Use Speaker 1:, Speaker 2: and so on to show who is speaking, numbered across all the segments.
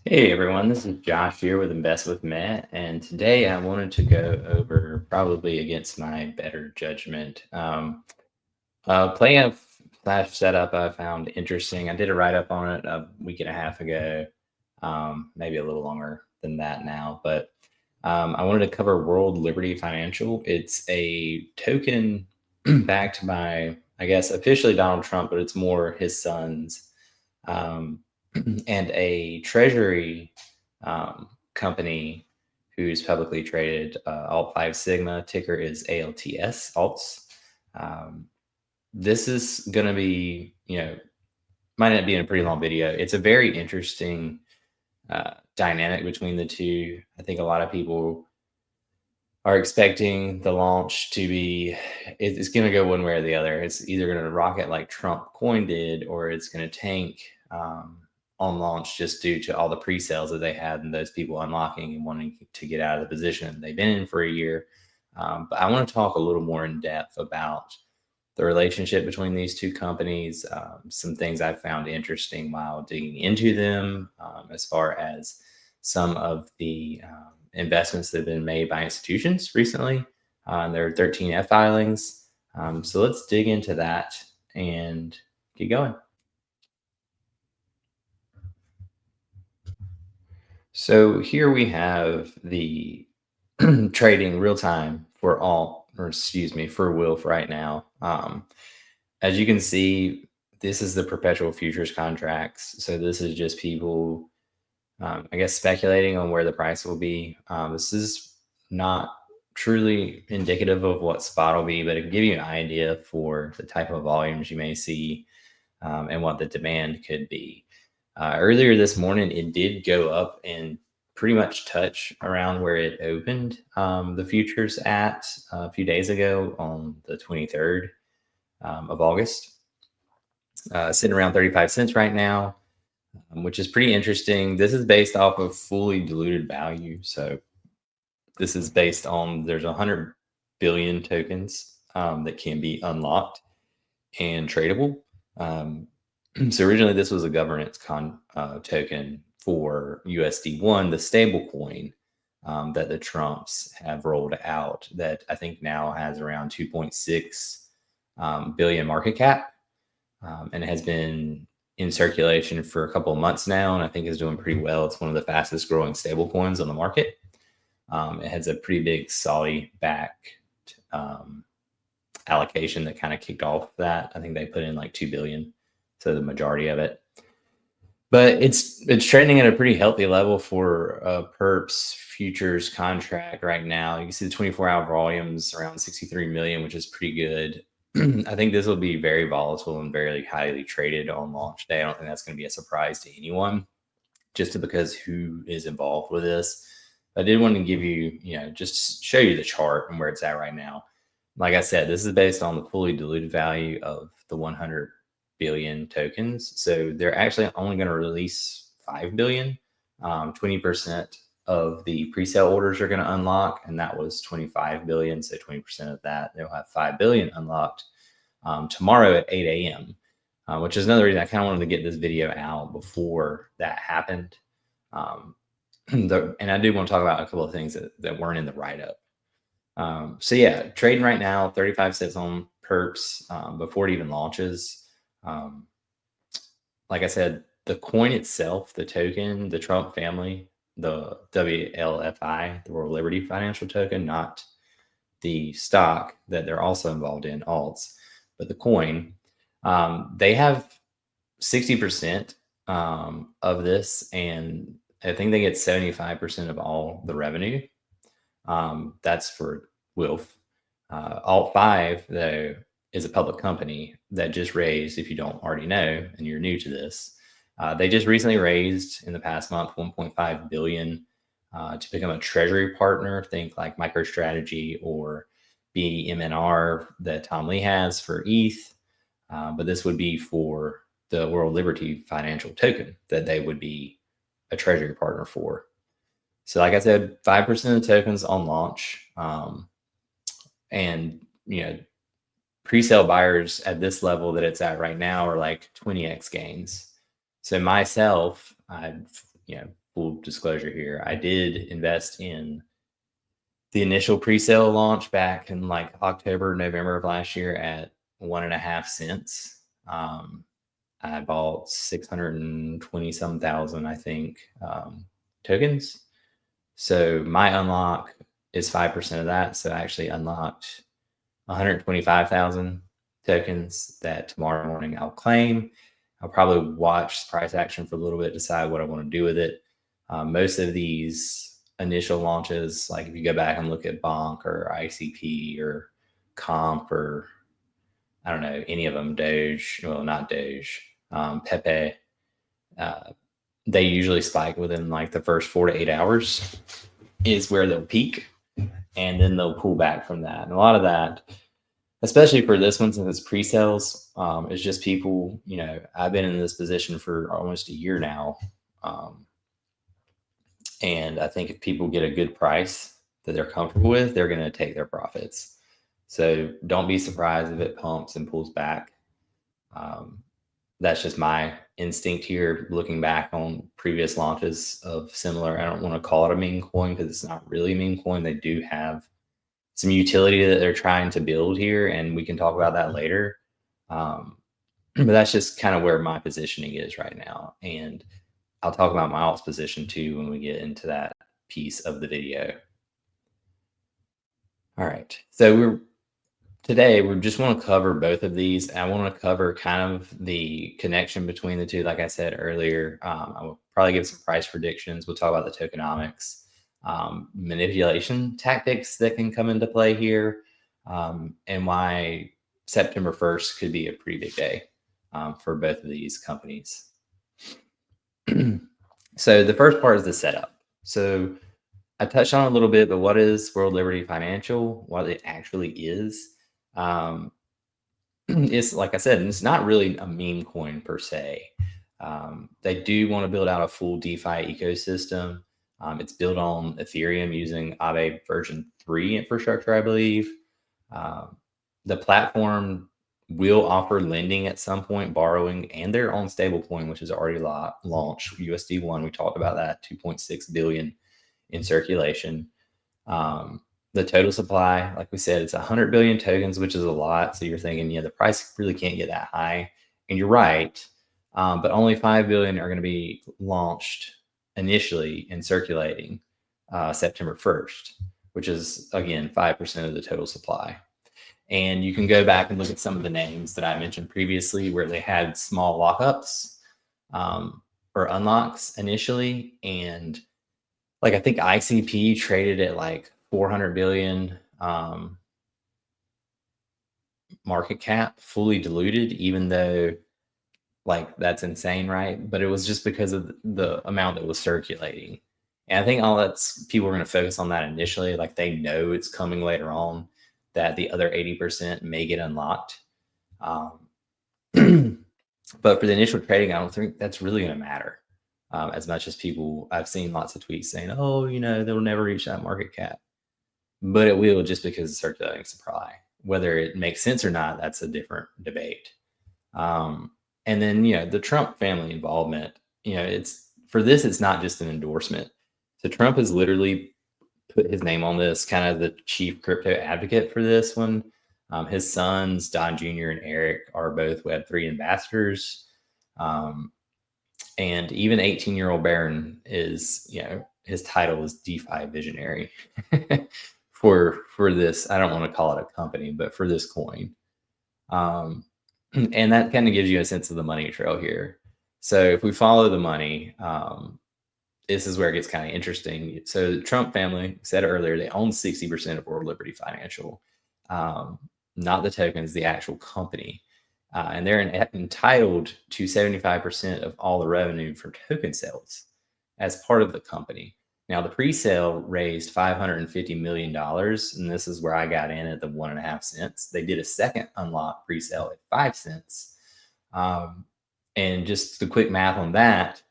Speaker 1: Hey everyone, this is Josh here with Invest with Matt, and today I wanted to go over, probably against my better judgment, playing slash setup I found interesting. I did a write up on it a week and a half ago, maybe a little longer than that now, but I wanted to cover World Liberty Financial. It's a token backed by, I guess, officially Donald Trump, but it's more his sons, um, and a Treasury company who's publicly traded, Alt 5 Sigma, ticker is ALTS, ALTS. Um, this is going to be, might not be in a pretty long video. It's a very interesting dynamic between the two. I think a lot of people are expecting the launch to be, it's going to go one way or the other. It's either going to rocket like Trump coin did, or it's going to tank on launch, just due to all the pre-sales that they had and those people unlocking and wanting to get out of the position they've been in for a year. But I want to talk a little more in depth about the relationship between these two companies, some things I've found interesting while digging into them, as far as some of the investments that have been made by institutions recently. There are 13F filings. So let's dig into that and get going. So here we have the trading real time for all, or excuse me, for Wilf right now. As you can see, this is the perpetual futures contracts. So this is just people, I guess, speculating on where the price will be. This is not truly indicative of what spot will be, but it can give you an idea for the type of volumes you may see, and what the demand could be. Earlier this morning, it did go up and pretty much touch around where it opened, the futures at a few days ago on the 23rd of August, sitting around 35 cents right now, which is pretty interesting. This is based off of fully diluted value. So this is based on, there's 100 billion tokens that can be unlocked and tradable. Um, so originally, this was a governance token for USD1, the stable coin that the Trumps have rolled out, that I think now has around 2.6 billion market cap, and it has been in circulation for a couple of months now, and I think is doing pretty well. It's one of the fastest growing stable coins on the market. It has a pretty big Saudi backed allocation that kind of kicked off that. I think they put in like 2 billion, so the majority of it. But it's trading at a pretty healthy level for a perps futures contract right now. You can see the 24-hour volumes around 63 million, which is pretty good. I think this will be very volatile and very highly traded on launch day. I don't think that's going to be a surprise to anyone, just because who is involved with this. I did want to give you, just show you the chart and where it's at right now. Like I said, this is based on the fully diluted value of the 100 billion tokens. So they're actually only going to release 5 billion. 20% of the pre-sale orders are going to unlock, and that was 25 billion. So 20% of that, they'll have 5 billion unlocked tomorrow at 8 a.m., which is another reason I kind of wanted to get this video out before that happened. And I do want to talk about a couple of things that weren't in the write-up. So yeah, trading right now, 35 cents on perps before it even launches. Like I said, the coin itself, the token, the Trump family, the WLFI, the World Liberty Financial Token, not the stock that they're also involved in, ALTS, but the coin, they have 60% of this, and I think they get 75% of all the revenue. That's for Wilf. Alt 5, though, is a public company that just raised, if you don't already know and you're new to this, they just recently raised in the past month 1.5 billion to become a treasury partner. Think like MicroStrategy or BMNR that Tom Lee has for ETH. But this would be for the World Liberty Financial Token that they would be a treasury partner for. So like I said, 5% of the tokens on launch. And, pre-sale buyers at this level that it's at right now are like 20x gains. So myself, I've, full disclosure here, I did invest in the initial pre-sale launch back in like October, November of last year at 1.5 cents. I bought 620 some thousand, I think, tokens. So my unlock is 5% of that. So I actually unlocked 125,000 tokens that tomorrow morning I'll claim. I'll probably watch price action for a little bit, decide what I want to do with it. Most of these initial launches, like if you go back and look at Bonk or ICP or Comp or I don't know, any of them, Doge, well, not Doge, Pepe, uh, they usually spike within like the first 4 to 8 hours is where they'll peak and then they'll pull back from that. And a lot of that, especially for this one, since it's pre-sales, is just people, I've been in this position for almost a year now. And I think if people get a good price that they're comfortable with, they're going to take their profits. So don't be surprised if it pumps and pulls back. That's just my instinct here, looking back on previous launches of similar. I don't want to call it a meme coin because it's not really a meme coin. They do have some utility that they're trying to build here, and we can talk about that later. But that's just kind of where my positioning is right now. And I'll talk about my ALTS position too when we get into that piece of the video. All right. So today we just want to cover both of these. I want to cover kind of the connection between the two. Like I said earlier, I will probably give some price predictions. We'll talk about the tokenomics, manipulation tactics that can come into play here, and why September 1st could be a pretty big day for both of these companies. So the first part is the setup. So I touched on it a little bit, but what is World Liberty Financial? What it actually is. It's like I said, it's not really a meme coin per se. They do want to build out a full DeFi ecosystem. It's built on Ethereum using Aave version 3 infrastructure, I believe. The platform will offer lending at some point, borrowing, and their own stablecoin, which is already launched, USD1. We talked about that, 2.6 billion in circulation. The total supply, like we said, it's 100 billion tokens, which is a lot. So you're thinking, the price really can't get that high. And you're right. But only 5 billion are going to be launched initially and circulating September 1st, which is, again, 5% of the total supply. And you can go back and look at some of the names that I mentioned previously where they had small lockups or unlocks initially. And like, I think ICP traded at like 400 billion market cap, fully diluted, even though like that's insane, right? But it was just because of the amount that was circulating. And I think all that's people are going to focus on that initially. Like they know it's coming later on that the other 80% may get unlocked. But for the initial trading, I don't think that's really going to matter as much as people. I've seen lots of tweets saying, oh, they'll never reach that market cap. But it will, just because it's circulating supply. Whether it makes sense or not, that's a different debate. And then, the Trump family involvement, it's not just an endorsement. So Trump has literally put his name on this, kind of the chief crypto advocate for this one. His sons, Don Jr. and Eric, are both Web3 ambassadors. And even 18-year-old Barron is, his title is DeFi visionary for this. I don't want to call it a company, but for this coin. And that kind of gives you a sense of the money trail here. So if we follow the money, this is where it gets kind of interesting. So the Trump family, said earlier, they own 60% of World Liberty Financial, not the tokens, the actual company. And they're entitled to 75% of all the revenue from token sales as part of the company. Now, the pre-sale raised $550 million, and this is where I got in at the 1.5 cents. They did a second unlock pre-sale at 5 cents. And just the quick math on that,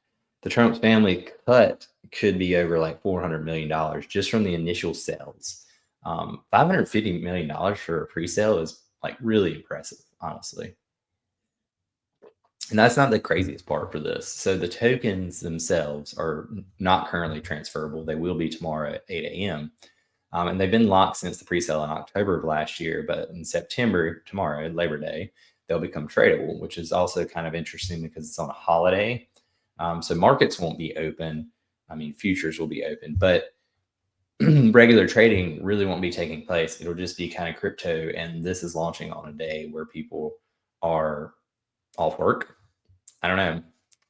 Speaker 1: the Trump family cut could be over like $400 million just from the initial sales. $550 million for a pre-sale is like really impressive, honestly. And that's not the craziest part for this. So the tokens themselves are not currently transferable. They will be tomorrow at 8 a.m. And they've been locked since the pre-sale in October of last year. But in September, tomorrow, Labor Day, they'll become tradable, which is also kind of interesting because it's on a holiday. So markets won't be open. I mean, futures will be open, but regular trading really won't be taking place. It'll just be kind of crypto. And this is launching on a day where people are off work. I don't know.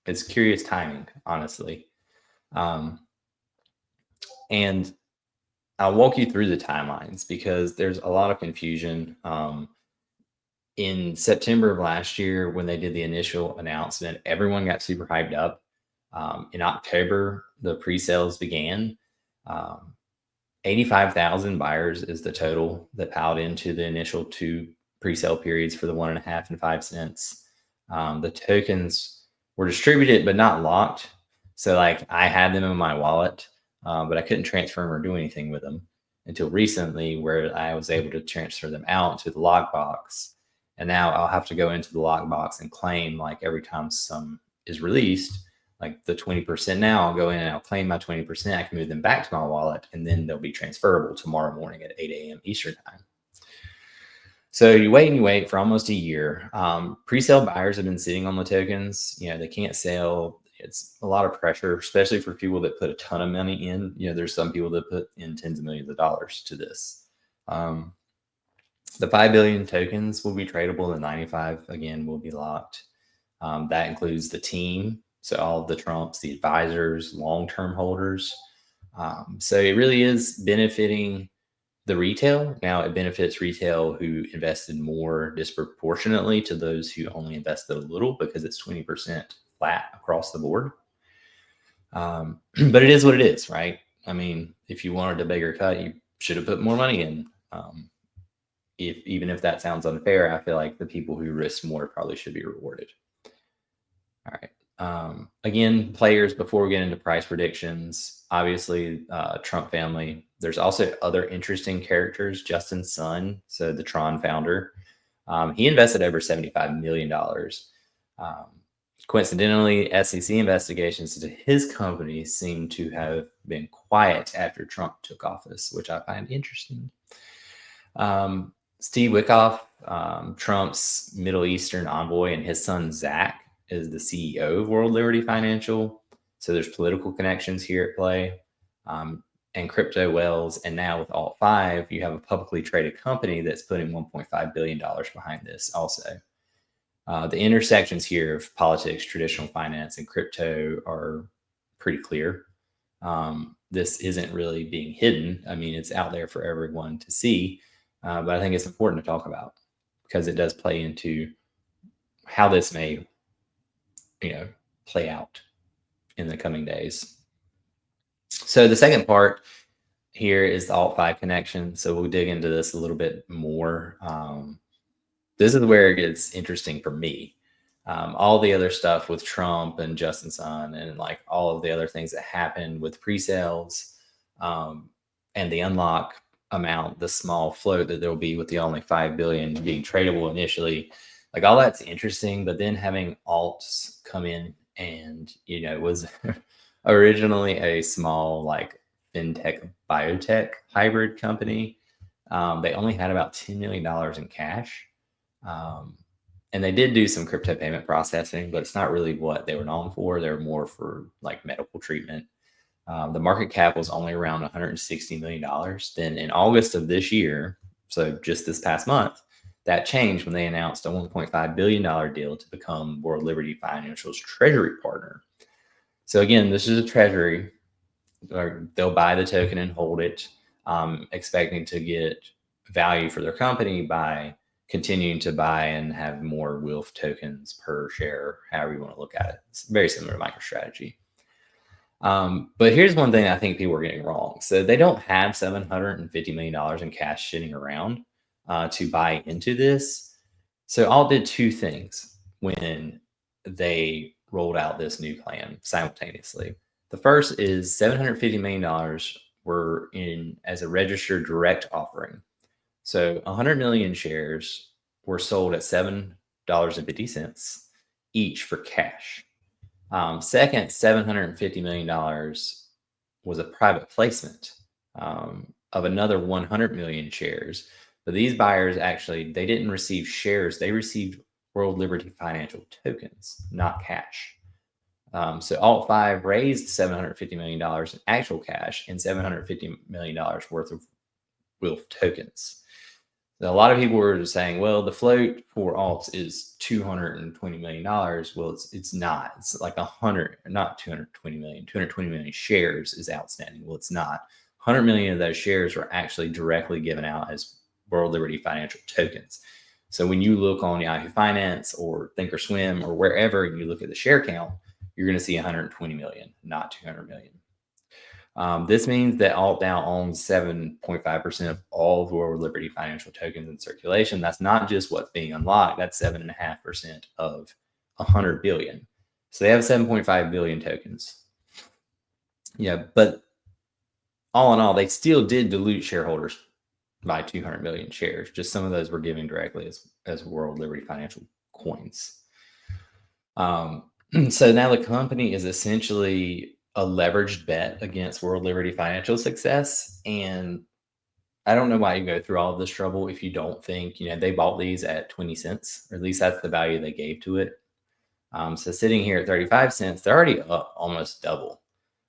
Speaker 1: It's curious timing, honestly. Um, and I'll walk you through the timelines because there's a lot of confusion. In September of last year, when they did the initial announcement, everyone got super hyped up. In October, the pre sales began. Um, 85,000 buyers is the total that piled into the initial two pre-sale periods for the 1.5 and 5 cents. The tokens were distributed but not locked. So like I had them in my wallet, but I couldn't transfer them or do anything with them until recently, where I was able to transfer them out to the lockbox. And now I'll have to go into the lockbox and claim like every time some is released, like the 20% now, I'll go in and I'll claim my 20%. I can move them back to my wallet and then they'll be transferable tomorrow morning at 8 a.m. Eastern time. So you wait and you wait for almost a year. Pre-sale buyers have been sitting on the tokens. They can't sell. It's a lot of pressure, especially for people that put a ton of money in. There's some people that put in tens of millions of dollars to this. The 5 billion tokens will be tradable. The 95, again, will be locked. That includes the team. So all of the Trumps, the advisors, long-term holders. So it really is benefiting the retail. Now it benefits retail who invested more disproportionately to those who only invested a little, because it's 20% flat across the board. But it is what it is, right? I mean, if you wanted a bigger cut, you should have put more money in. Even if that sounds unfair, I feel like the people who risk more probably should be rewarded. All right. Again, players, before we get into price predictions, obviously, Trump family. There's also other interesting characters. Justin Sun, so the Tron founder, he invested over $75 million. Coincidentally, SEC investigations into his company seem to have been quiet after Trump took office, which I find interesting. Steve Wickoff, Trump's Middle Eastern envoy, and his son Zach is the CEO of World Liberty Financial. So there's political connections here at play. And crypto wells. And now with ALT5, you have a publicly traded company that's putting $1.5 billion behind this also. The intersections here of politics, traditional finance, and crypto are pretty clear. This isn't really being hidden. I mean, it's out there for everyone to see. But I think it's important to talk about because it does play into how this may, play out in the coming days. So the second part here is the ALT5 connection. So we'll dig into this a little bit more. This is where it gets interesting for me. All the other stuff with Trump and Justin Sun and like all of the other things that happened with pre-sales and the unlock amount, the small float that there'll be with the only 5 billion being tradable initially, like all that's interesting. But then having alts come in and, it was originally a small like fintech biotech hybrid company. They only had about $10 million in cash. And they did do some crypto payment processing, but it's not really what they were known for. They're more for like medical treatment. The market cap was only around $160 million. Then in August of this year, so just this past month, that changed when they announced a $1.5 billion deal to become World Liberty Financial's Treasury partner. So again, this is a Treasury. They'll buy the token and hold it, expecting to get value for their company by continuing to buy and have more WILF tokens per share, however you want to look at it. It's very similar to MicroStrategy. But here's one thing I think people are getting wrong. So they don't have $750 million in cash sitting around to buy into this. So Alt did two things when they rolled out this new plan simultaneously. The first is $750 million were in as a registered direct offering. So 100 million shares were sold at $7.50 each for cash. Second, $750 million was a private placement of another 100 million shares. But these buyers actually, they didn't receive shares. They received World Liberty Financial tokens, not cash. So Alt5 raised $750 million in actual cash and $750 million worth of WILF tokens. So a lot of people were saying, well, the float for alts is $220 million. Well, it's not. It's like 220 million shares is outstanding. Well, it's not. 100 million of those shares were actually directly given out as World Liberty Financial tokens. So when you look on Yahoo Finance or Thinkorswim or wherever, and you look at the share count, you're going to see 120 million, not 200 million. This means that Alt now owns 7.5% of all of World Liberty Financial tokens in circulation. That's not just what's being unlocked. That's 7.5% of 100 billion. So they have 7.5 billion tokens. Yeah, but all in all, they still did dilute shareholders by 200 million shares. Just some of those were given directly as World Liberty Financial coins. So now the company is essentially a leveraged bet against World Liberty Financial success. And I don't know why you go through all of this trouble if you don't think, they bought these at 20 cents, or at least that's the value they gave to it. So sitting here at 35 cents, they're already up almost double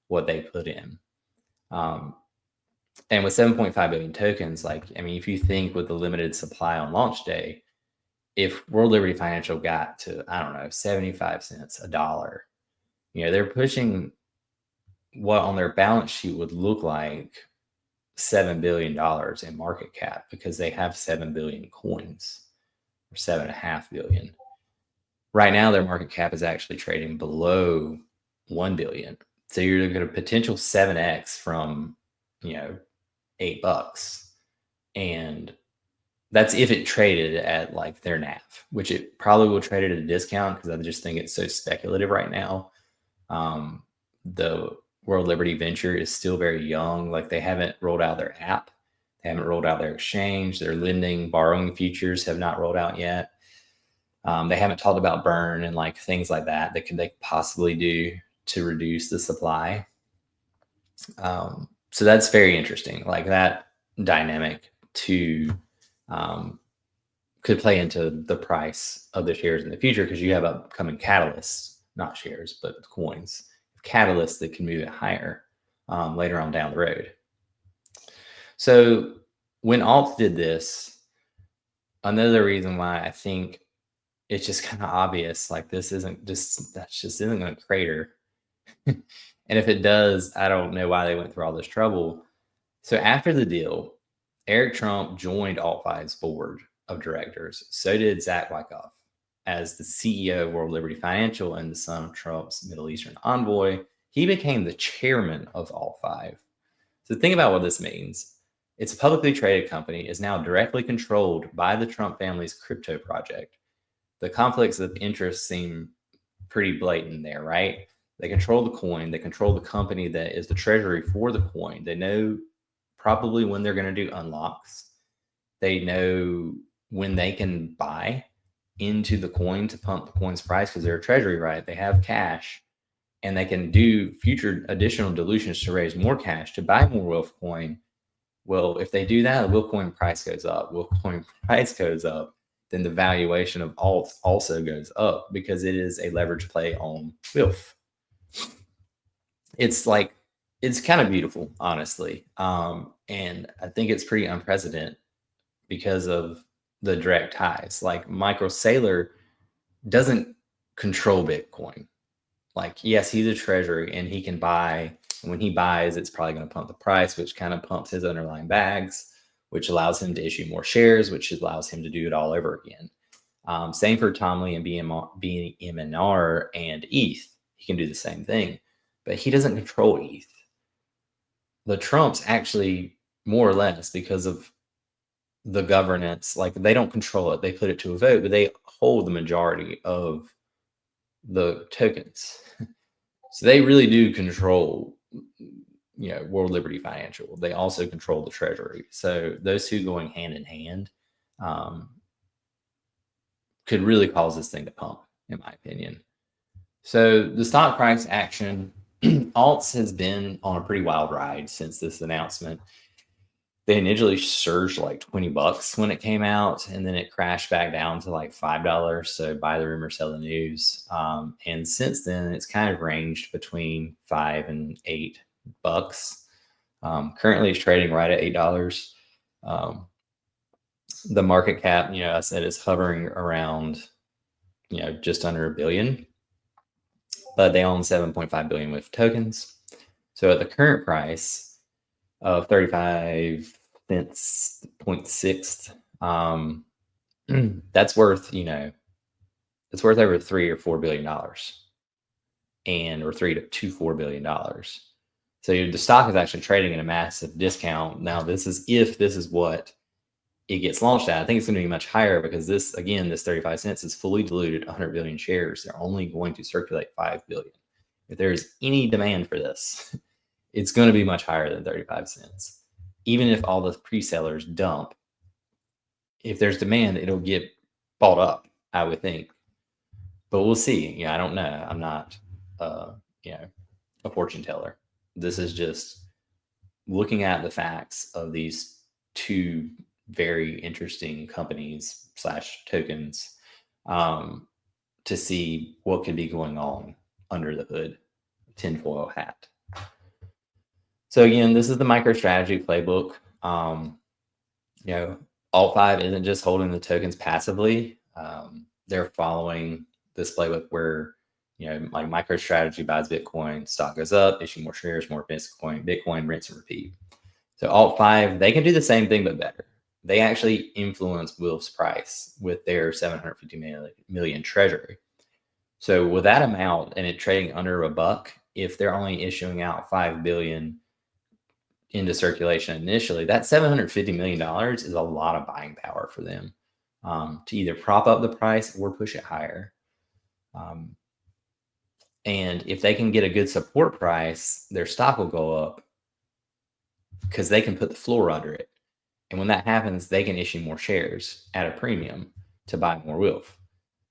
Speaker 1: what they put in. And with 7.5 billion tokens, if you think with the limited supply on launch day, if World Liberty Financial got to, 75 cents, $1, they're pushing what on their balance sheet would look like $7 billion in market cap, because they have 7 billion coins, or 7.5 billion. Right now, their market cap is actually trading below 1 billion. So you're looking at a potential 7x from, $8. And that's if it traded at like their NAV, which it probably will trade at a discount, because I just think it's so speculative right now. The World Liberty venture is still very young. Like, they haven't rolled out their app. They haven't rolled out their exchange. Their lending, borrowing features have not rolled out yet. They haven't talked about burn and like things like that they could possibly do to reduce the supply. So that's very interesting. Like, that dynamic could play into the price of the shares in the future, because you have upcoming catalysts, not shares, but coins, catalysts that can move it higher later on down the road. So when alts did this, another reason why I think it's just kind of obvious, like, that just isn't going to crater. And if it does, I don't know why they went through all this trouble. So after the deal, Eric Trump joined ALT5's board of directors. So did Zach Wyckoff as the CEO of World Liberty Financial and the son of Trump's Middle Eastern envoy. He became the chairman of ALT5. So think about what this means. It's a publicly traded company, is now directly controlled by the Trump family's crypto project. The conflicts of interest seem pretty blatant there, right? They control the coin. They control the company that is the treasury for the coin. They know probably when they're going to do unlocks. They know when they can buy into the coin to pump the coin's price, because they're a treasury, right? They have cash, and they can do future additional dilutions to raise more cash to buy more WILF coin. Well, if they do that, the WILF coin price goes up. WILF coin price goes up, then the valuation of alts also goes up, because it is a leverage play on WILF. It's kind of beautiful, honestly. And I think it's pretty unprecedented because of the direct ties. Like, Michael Saylor doesn't control Bitcoin. Like, yes, he's a treasury and he can buy. And when he buys, it's probably going to pump the price, which kind of pumps his underlying bags, which allows him to issue more shares, which allows him to do it all over again. Same for Tom Lee and BMNR and ETH. He can do the same thing, but he doesn't control ETH. The Trumps actually, more or less, because of the governance, like, they don't control it. They put it to a vote, but they hold the majority of the tokens. So they really do control, World Liberty Financial. They also control the treasury. So those two going hand in hand could really cause this thing to pump. in my opinion. So the stock price action, alts has been on a pretty wild ride since this announcement. They initially surged like $20 when it came out, and then it crashed back down to like $5. So buy the rumor, sell the news. And since then, it's kind of ranged between $5 and $8. Currently, it's trading right at $8. Um, the market cap, I said is hovering around, just under a billion, but they own 7.5 billion with tokens. So at the current price of 35 cents, 0.6, that's worth, it's worth over $3 or $4 billion, or $3 to $4 billion. So the stock is actually trading at a massive discount. Now, this is what it gets launched at. I think it's going to be much higher because this 35 cents is fully diluted 100 billion shares. They're only going to circulate 5 billion. If there's any demand for this, it's going to be much higher than 35 cents. Even if all the pre-sellers dump, if there's demand, it'll get bought up, I would think. But we'll see. I don't know. I'm not, a fortune teller. This is just looking at the facts of these two very interesting companies / tokens, to see what could be going on under the hood, tinfoil hat. So again, this is the MicroStrategy playbook. Alt5 isn't just holding the tokens passively. They're following this playbook where, like MicroStrategy buys Bitcoin, stock goes up, issue more shares, more Bitcoin, rinse and repeat. So Alt5, they can do the same thing, but better. They actually influence Wolf's price with their 750 million treasury. So with that amount and it trading under $1, if they're only issuing out 5 billion into circulation initially, that $750 million is a lot of buying power for them, to either prop up the price or push it higher. And if they can get a good support price, their stock will go up because they can put the floor under it. And when that happens, they can issue more shares at a premium to buy more Wolf.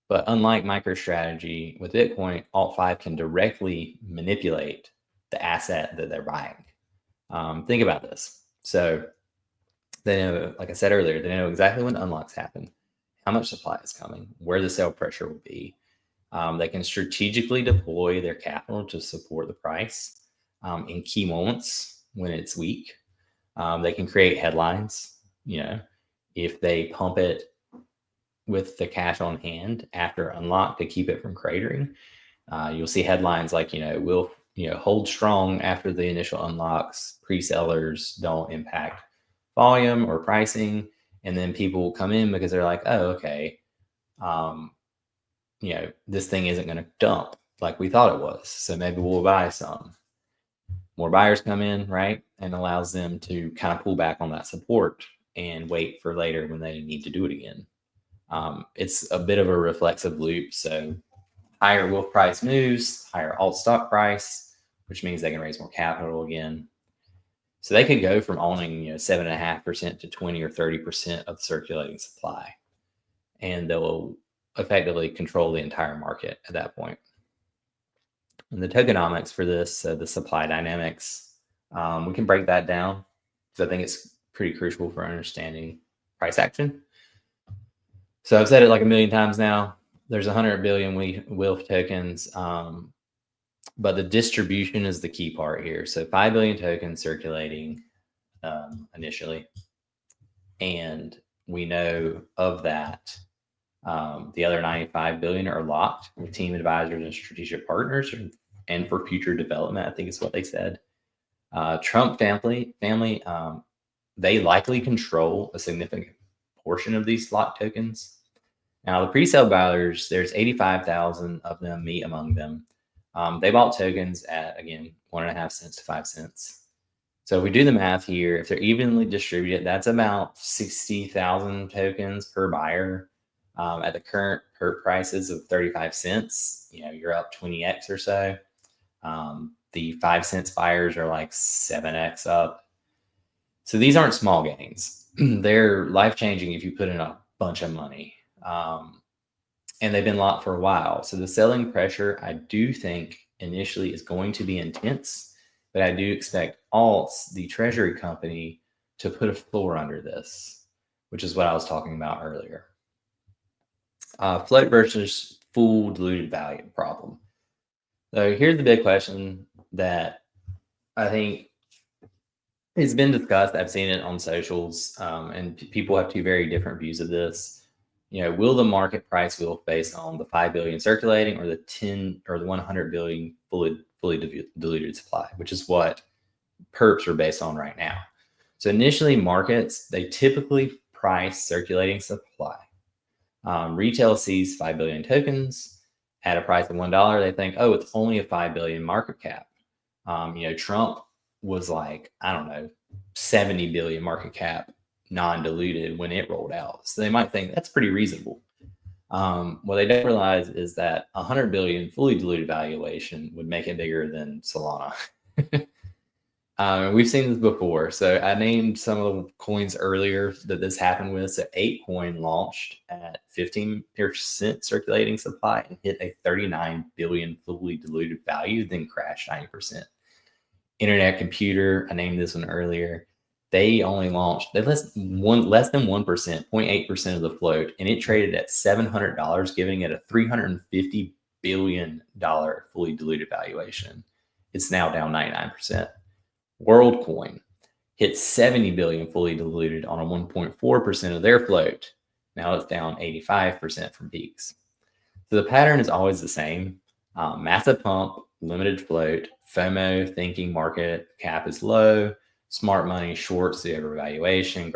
Speaker 1: But unlike MicroStrategy with Bitcoin, Alt5 can directly manipulate the asset that they're buying. Think about this. So they know, like I said earlier, they know exactly when unlocks happen, how much supply is coming, where the sell pressure will be. They can strategically deploy their capital to support the price in key moments when it's weak. They can create headlines, if they pump it with the cash on hand after unlock to keep it from cratering. You'll see headlines like, we'll hold strong after the initial unlocks, pre-sellers don't impact volume or pricing. And then people will come in because they're like, oh, okay, this thing isn't going to dump like we thought it was. So maybe we'll buy some. More buyers come in, right? And allows them to kind of pull back on that support and wait for later when they need to do it again. It's a bit of a reflexive loop. So higher Wolf price moves, higher alt stock price, which means they can raise more capital again. So they could go from owning 7.5% to 20 or 30% of circulating supply, and they'll effectively control the entire market at that point. And the tokenomics for this, the supply dynamics, we can break that down because I think it's pretty crucial for understanding price action. So I've said it like a million times now. There's 100 billion WILF tokens, but the distribution is the key part here. So 5 billion tokens circulating initially, and we know of that, the other 95 billion are locked with team advisors and strategic partners, and for future development, I think is what they said. Trump family, they likely control a significant portion of these locked tokens. Now, the pre-sale buyers, there's 85,000 of them, me among them. They bought tokens at, again, 1.5 cents to 5 cents. So if we do the math here, if they're evenly distributed, that's about 60,000 tokens per buyer. At the current perp prices of 35 cents, you're up 20x or so. The 5 cents buyers are like 7x up. So these aren't small gains. They're life-changing if you put in a bunch of money. and they've been locked for a while. So the selling pressure, I do think initially is going to be intense, but I do expect ALTS, the Treasury company, to put a floor under this, which is what I was talking about earlier. Float versus full diluted value problem. So here's the big question that I think it's been discussed. I've seen it on socials, and people have two very different views of this. Will the market price wheel based on the 5 billion circulating or the 10 or the 100 billion fully diluted supply, which is what perps are based on right now. So initially, markets, they typically price circulating supply. Retail sees 5 billion tokens at a price of $1. They think, oh, it's only a 5 billion market cap. Trump was like, I don't know, 70 billion market cap non-diluted when it rolled out. So they might think that's pretty reasonable. What they don't realize is that 100 billion fully diluted valuation would make it bigger than Solana. We've seen this before. So I named some of the coins earlier that this happened with. So 8coin launched at 15% circulating supply and hit a 39 billion fully diluted value, then crashed 90%. Internet Computer, I named this one earlier. They only launched less than 1%, 0.8% of the float, and it traded at $700, giving it a $350 billion fully diluted valuation. It's now down 99%. WorldCoin hit 70 billion fully diluted on a 1.4% of their float. Now it's down 85% from peaks. So the pattern is always the same. Massive pump, limited float, FOMO thinking market cap is low, smart money shorts the overvaluation,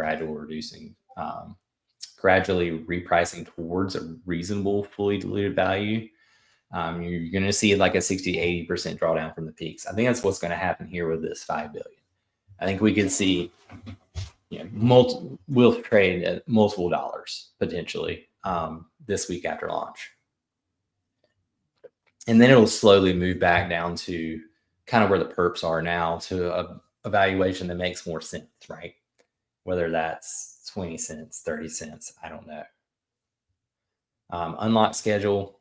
Speaker 1: gradually repricing towards a reasonable fully diluted value. You're going to see like a 60 to 80% drawdown from the peaks. I think that's what's going to happen here with this 5 billion. I think we could see, we'll trade at multiple dollars potentially this week after launch. And then it'll slowly move back down to kind of where the perps are now, to a valuation that makes more sense, right? Whether that's 20 cents, 30 cents, I don't know. Unlock schedule.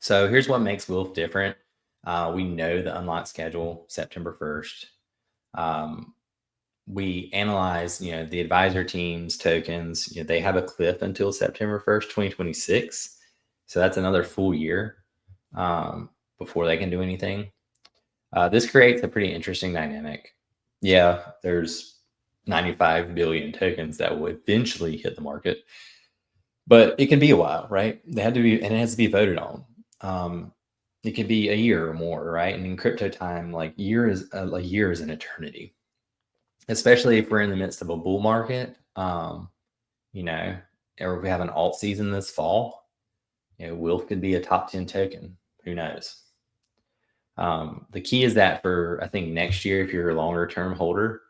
Speaker 1: So here's what makes WILF different. We know the unlock schedule, September 1st. We analyze, the advisor team's tokens. They have a cliff until September 1st, 2026. So that's another full year before they can do anything. This creates a pretty interesting dynamic. Yeah, there's 95 billion tokens that will eventually hit the market, but it can be a while, right? They have to be, and it has to be voted on. It could be a year or more, right? And in crypto time, like a year is an eternity, especially if we're in the midst of a bull market, or if we have an alt season this fall. WILF could be a top 10 token. Who knows? The key is that for, I think, next year, if you're a longer term holder,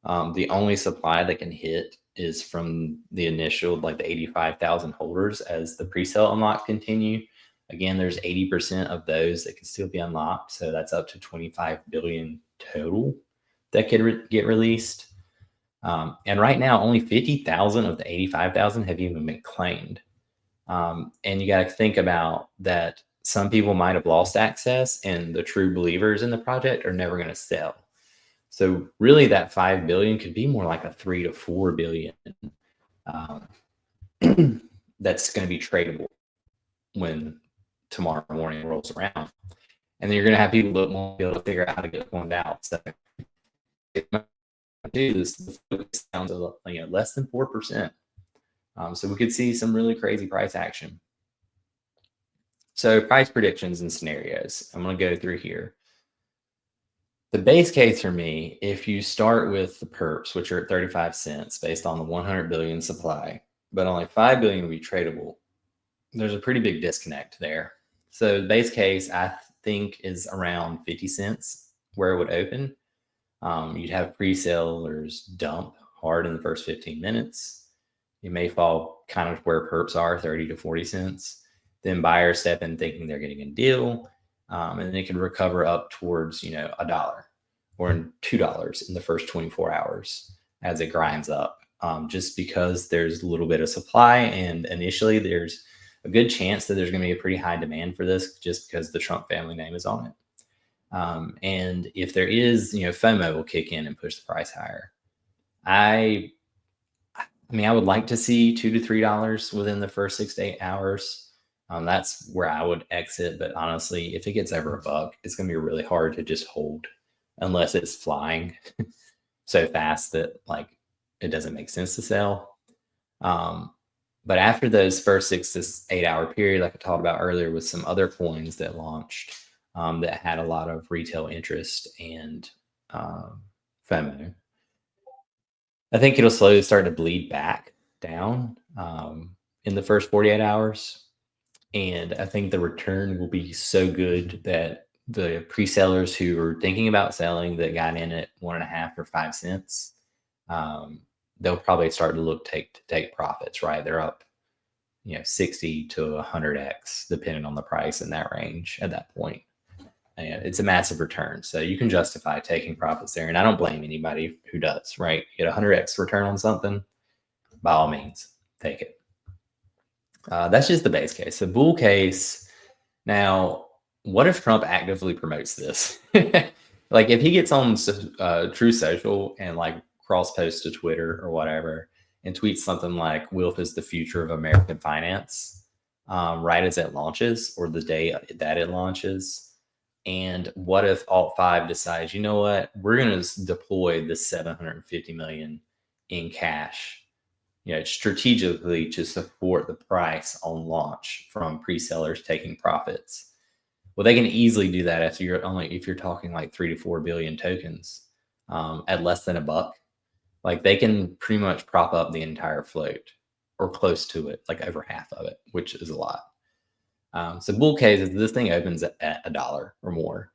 Speaker 1: the only supply that can hit is from the initial, like the 85,000 holders as the pre-sale unlocks continue. Again, there's 80% of those that can still be unlocked. So that's up to 25 billion total that could get released. And right now, only 50,000 of the 85,000 have even been claimed. And you got to think about that. Some people might have lost access, and the true believers in the project are never going to sell. So really that 5 billion could be more like a 3 to 4 billion that's going to be tradable when tomorrow morning rolls around. And then you're going to have people that won't be able to figure out how to get one out. So do this, the focus down to less than 4%. So we could see some really crazy price action. So price predictions and scenarios. I'm going to go through here. The base case for me, if you start with the perps, which are at 35 cents based on the 100 billion supply, but only 5 billion will be tradable, there's a pretty big disconnect there. So the base case, I think, is around 50 cents where it would open. You'd have pre-sellers dump hard in the first 15 minutes. You may fall kind of where perps are, 30 to 40 cents. Then buyers step in thinking they're getting a deal, and then it can recover up towards, $1 or $2 in the first 24 hours as it grinds up, just because there's a little bit of supply, and initially there's a good chance that there's going to be a pretty high demand for this just because the Trump family name is on it. And if there is, FOMO will kick in and push the price higher. I mean, I would like to see $2 to $3 within the first 6 to 8 hours. That's where I would exit. But honestly, if it gets over $1, it's going to be really hard to just hold unless it's flying so fast that like it doesn't make sense to sell. But after those first 6 to 8 hour period, like I talked about earlier, with some other coins that launched that had a lot of retail interest and FOMO, I think it'll slowly start to bleed back down in the first 48 hours. And I think the return will be so good that the pre-sellers who are thinking about selling that got in at 1.5 or 5 cents, they'll probably start to look to take profits, right? They're up, 60 to 100x, depending on the price in that range at that point. And it's a massive return. So you can justify taking profits there. And I don't blame anybody who does, right? You get a 100x return on something, by all means, take it. That's just the base case. The bull case. Now, what if Trump actively promotes this? Like if he gets on True Social and like cross posts to Twitter or whatever and tweets something like "WILF is the future of American finance," right as it launches or the day that it launches. And what if Alt5 decides, you know what, we're going to deploy this 750 million in cash, strategically to support the price on launch from pre-sellers taking profits. Well, they can easily do that if you're talking like 3 to 4 billion tokens at less than $1. Like they can pretty much prop up the entire float or close to it, like over half of it, which is a lot. So bull case is this thing opens at $1 or more,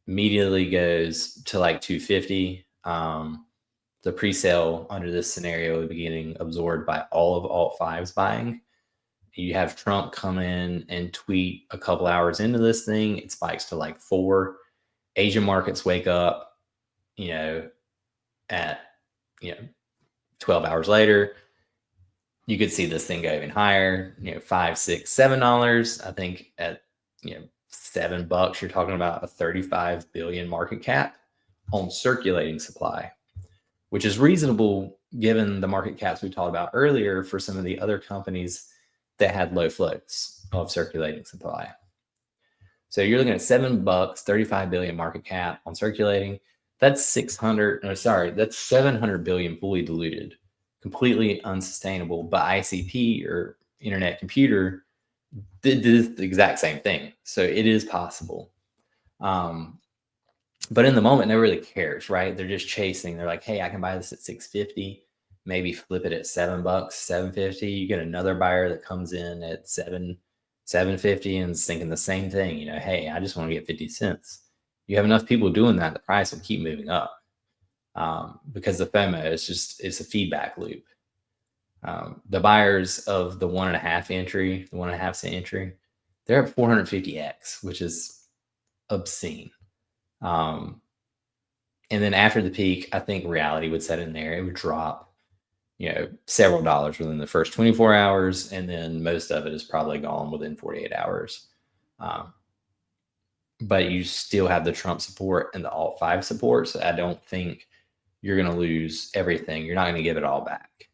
Speaker 1: immediately goes to like 250. The pre-sale under this scenario would be getting absorbed by all of Alt5's buying. You have Trump come in and tweet a couple hours into this thing. It spikes to like 4. Asian markets wake up, at 12 hours later. You could see this thing go even higher, $5, $6, $7. I think at $7, you're talking about a 35 billion market cap on circulating supply, which is reasonable given the market caps we talked about earlier for some of the other companies that had low floats of circulating supply. So you're looking at $7, 35 billion market cap on circulating. That's 700 billion fully diluted, completely unsustainable. But ICP or Internet Computer did the exact same thing. So it is possible. But in the moment, nobody really cares, right? They're just chasing. They're like, hey, I can buy this at 650, maybe flip it at $7, 750. You get another buyer that comes in at 750 and is thinking the same thing. Hey, I just want to get 50 cents. You have enough people doing that, the price will keep moving up because the FOMO it's a feedback loop. The buyers of the 1.5 entry, the 1.5 cent entry, they're at 450x, which is obscene. And then after the peak, I think reality would set in there. It would drop, several dollars within the first 24 hours. And then most of it is probably gone within 48 hours. But you still have the Trump support and the Alt5 support. So I don't think you're going to lose everything. You're not going to give it all back.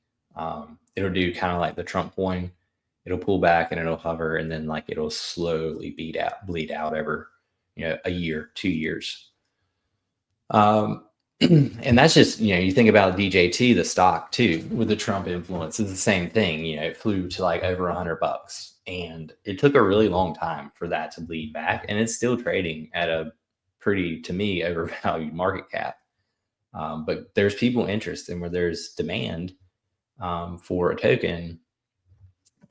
Speaker 1: It'll do kind of like the Trump coin. It'll pull back and it'll hover, and then like it'll slowly bleed out over, a year, 2 years. And that's just, you think about DJT, the stock too, with the Trump influence, is the same thing. It flew to like over $100, and it took a really long time for that to bleed back. And it's still trading at a pretty, to me, overvalued market cap. But there's people interested, and where there's demand for a token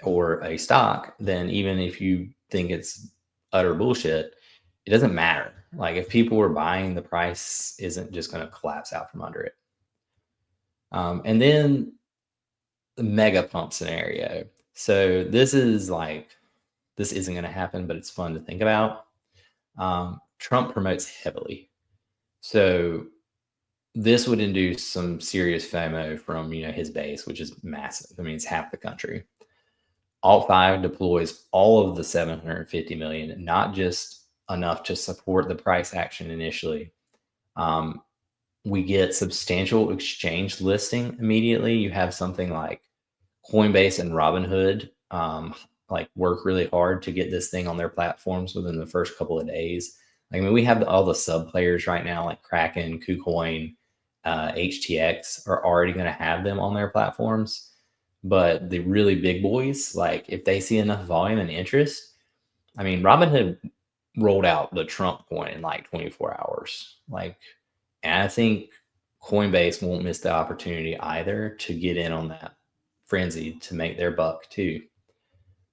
Speaker 1: or a stock, then even if you think it's utter bullshit, it doesn't matter. Like if people were buying, the price isn't just going to collapse out from under it. And then the mega pump scenario. So this isn't going to happen, but it's fun to think about. Trump promotes heavily. So this would induce some serious FOMO from, his base, which is massive. I mean, it's half the country. Alt 5 deploys all of the 750 million, not just enough to support the price action initially. Um, we get substantial exchange listing immediately. You have something like Coinbase and Robinhood like work really hard to get this thing on their platforms within the first couple of days. I mean, we have all the sub players right now, like Kraken, KuCoin, HTX, are already going to have them on their platforms. But the really big boys, like if they see enough volume and interest, I mean, Robinhood rolled out the Trump coin in like 24 hours. Like, and I think Coinbase won't miss the opportunity either to get in on that frenzy to make their buck too.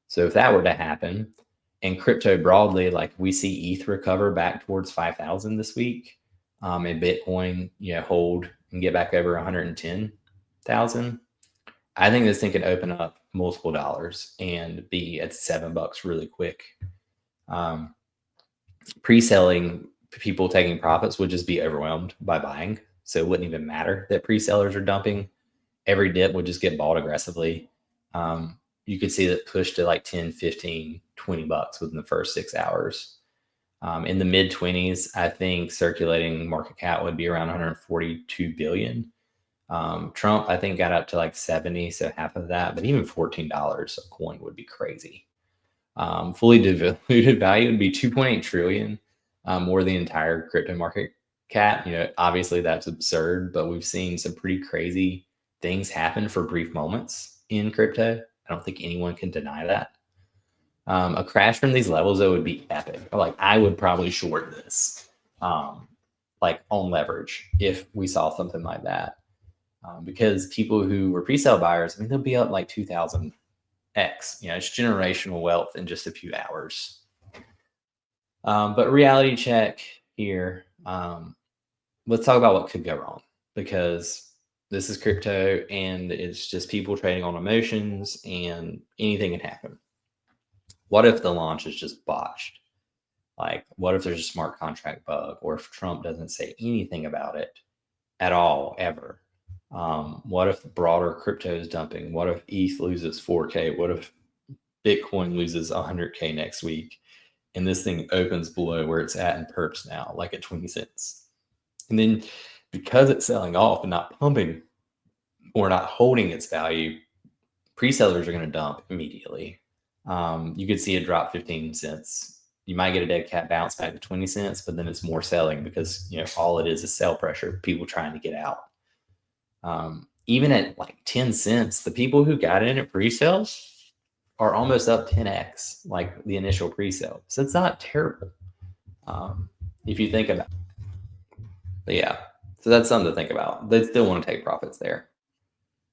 Speaker 1: So if that were to happen, and crypto broadly, like we see ETH recover back towards 5,000 this week, and Bitcoin, hold and get back over 110,000. I think this thing can open up multiple dollars and be at $7 really quick. Um, Pre-selling, people taking profits would just be overwhelmed by buying, so it wouldn't even matter that pre-sellers are dumping. Every dip would just get bought aggressively. You could see that push to like 10, 15, $20 within the first 6 hours. In the mid 20s, I think circulating market cap would be around 142 billion. Trump, I think, got up to like 70, so half of that, but even $14 a coin would be crazy. Fully diluted value would be 2.8 trillion, more the entire crypto market cap. Obviously that's absurd, but we've seen some pretty crazy things happen for brief moments in crypto. I don't think anyone can deny that. A crash from these levels, though, would be epic. Like, I would probably short this, like on leverage, if we saw something like that. Because people who were pre-sale buyers, I mean, they'll be up like 2,000x. It's generational wealth in just a few hours. But reality check here. Let's talk about what could go wrong, because this is crypto and it's just people trading on emotions and anything can happen. What if the launch is just botched? Like, what if there's a smart contract bug, or if Trump doesn't say anything about it at all, ever? What if broader crypto is dumping? What if ETH loses 4K? What if Bitcoin loses 100K next week and this thing opens below where it's at in perps now, like at 20 cents? And then because it's selling off and not pumping or not holding its value, pre-sellers are going to dump immediately. You could see it drop 15 cents. You might get a dead cat bounce back to 20 cents, but then it's more selling because all it is sell pressure, people trying to get out. Even at like 10 cents, the people who got in at pre-sales are almost up 10x, like the initial pre-sale. So it's not terrible, if you think about it. But yeah, so that's something to think about. They still want to take profits there.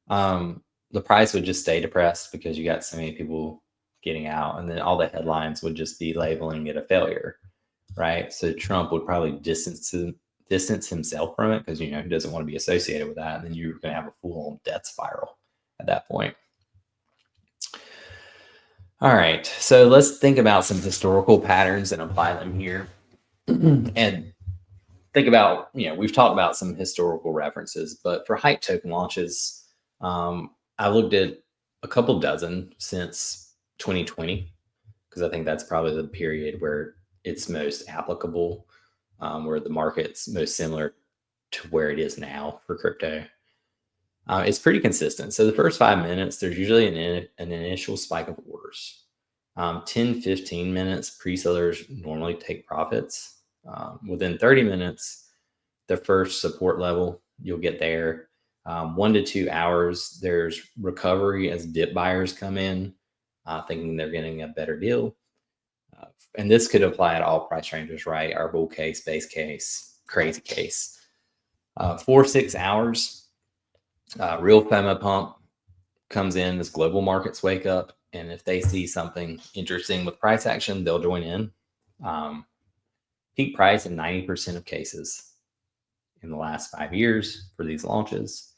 Speaker 1: The price would just stay depressed because you got so many people getting out, and then all the headlines would just be labeling it a failure, right? So Trump would probably distance himself from it because he doesn't want to be associated with that, and then you're going to have a full death spiral at that point. All right, so let's think about some historical patterns and apply them here. And think about, we've talked about some historical references, but for hype token launches, I looked at a couple dozen since 2020, because I think that's probably the period where it's most applicable, where the market's most similar to where it is now for crypto. It's pretty consistent. So the first 5 minutes, there's usually an initial spike of orders. 10, 15 minutes, pre-sellers normally take profits. Within 30 minutes, the first support level, you'll get there. 1 to 2 hours, there's recovery as dip buyers come in, thinking they're getting a better deal. And this could apply at all price ranges, right? Our bull case, base case, crazy case. 4 to 6 hours, real FOMO pump comes in as global markets wake up. And if they see something interesting with price action, they'll join in. Peak price in 90% of cases in the last 5 years for these launches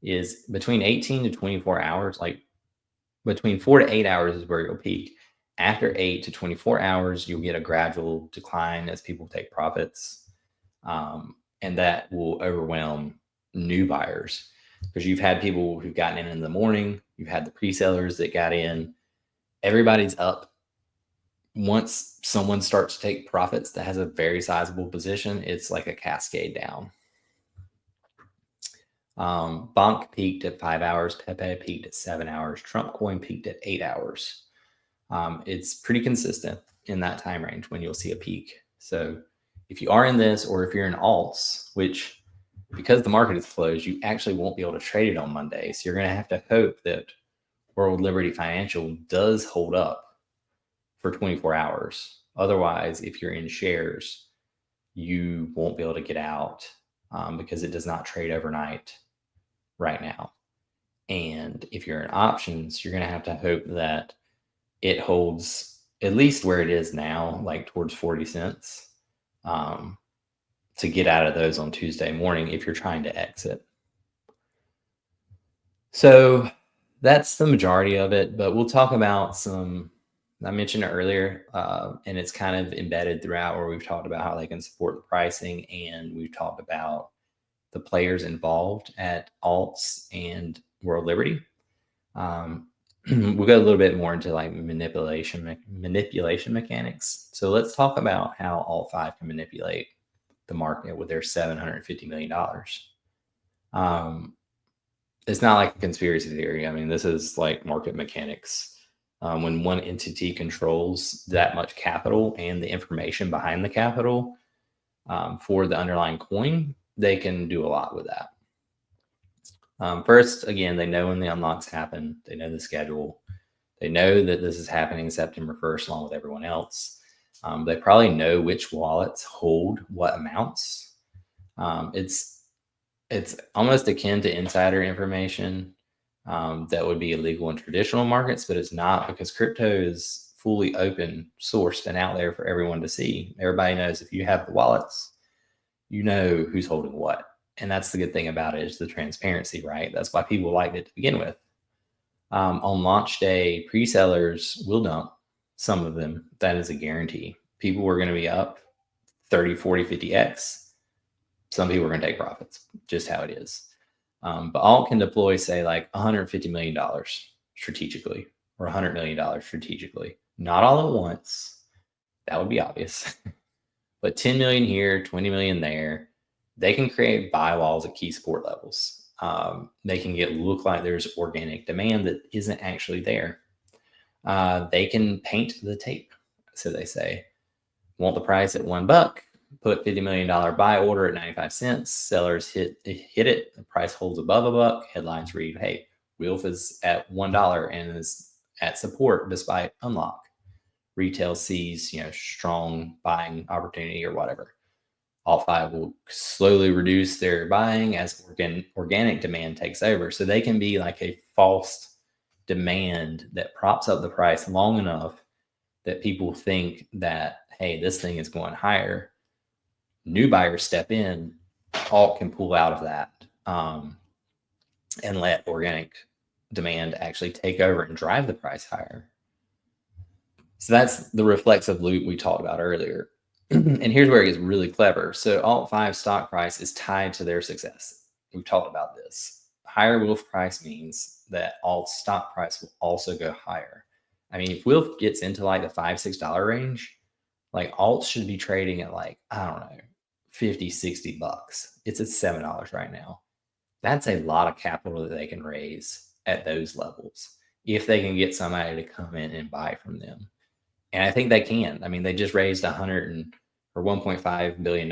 Speaker 1: is between 18 to 24 hours. Like between 4 to 8 hours is where you'll peak. After 8 to 24 hours, you'll get a gradual decline as people take profits. And that will overwhelm new buyers, because you've had people who've gotten in the morning, you've had the pre-sellers that got in, everybody's up. Once someone starts to take profits that has a very sizable position, it's like a cascade down. Bonk peaked at 5 hours, Pepe peaked at 7 hours, Trump coin peaked at 8 hours. It's pretty consistent in that time range when you'll see a peak. So if you are in this, or if you're in ALTS, which because the market is closed, you actually won't be able to trade it on Monday. So you're going to have to hope that World Liberty Financial does hold up for 24 hours. Otherwise, if you're in shares, you won't be able to get out because it does not trade overnight right now. And if you're in options, you're going to have to hope that it holds at least where it is now, like towards 40 cents, to get out of those on Tuesday morning if you're trying to exit. So that's the majority of it, but we'll talk about some, I mentioned it earlier, and it's kind of embedded throughout where we've talked about how they can support the pricing, and we've talked about the players involved at ALTS and World Liberty. We'll go a little bit more into like manipulation mechanics. So let's talk about how ALT5 can manipulate the market with their $750 million. It's not like a conspiracy theory. I mean, this is like market mechanics. When one entity controls that much capital and the information behind the capital for the underlying coin, they can do a lot with that. First, again, they know when the unlocks happen. They know the schedule. They know that this is happening September 1st along with everyone else. They probably know which wallets hold what amounts. It's almost akin to insider information that would be illegal in traditional markets, but it's not, because crypto is fully open sourced and out there for everyone to see. Everybody knows if you have the wallets, you know who's holding what. And that's the good thing about it, is the transparency, right? That's why people liked it to begin with. On launch day, pre-sellers will dump, some of them. That is a guarantee. People were going to be up 30, 40, 50x. Some people are going to take profits, just how it is. But Alt can deploy, say, like $150 million strategically, or $100 million strategically. Not all at once. That would be obvious. But 10 million here, 20 million there. They can create buy walls at key support levels. They can look like there's organic demand that isn't actually there. They can paint the tape, so they say. Want the price at $1? Put $50 million buy order at 95 cents. Sellers hit it. The price holds above $1. Headlines read, hey, WLF is at $1 and is at support despite unlock. Retail sees, strong buying opportunity or whatever. ALT5 will slowly reduce their buying as organic demand takes over. So they can be like a false demand that props up the price long enough that people think that, hey, this thing is going higher. New buyers step in, Alt can pull out of that and let organic demand actually take over and drive the price higher. So that's the reflexive loop we talked about earlier. And here's where it gets really clever. So ALT5 stock price is tied to their success. We've talked about this. Higher WLF price means that Alt stock price will also go higher. I mean, if WLF gets into like the $5, $6 range, like Alt should be trading at like, I don't know, 50, 60 bucks. It's at $7 right now. That's a lot of capital that they can raise at those levels if they can get somebody to come in and buy from them. And I think they can. I mean, they just raised $1.5 billion.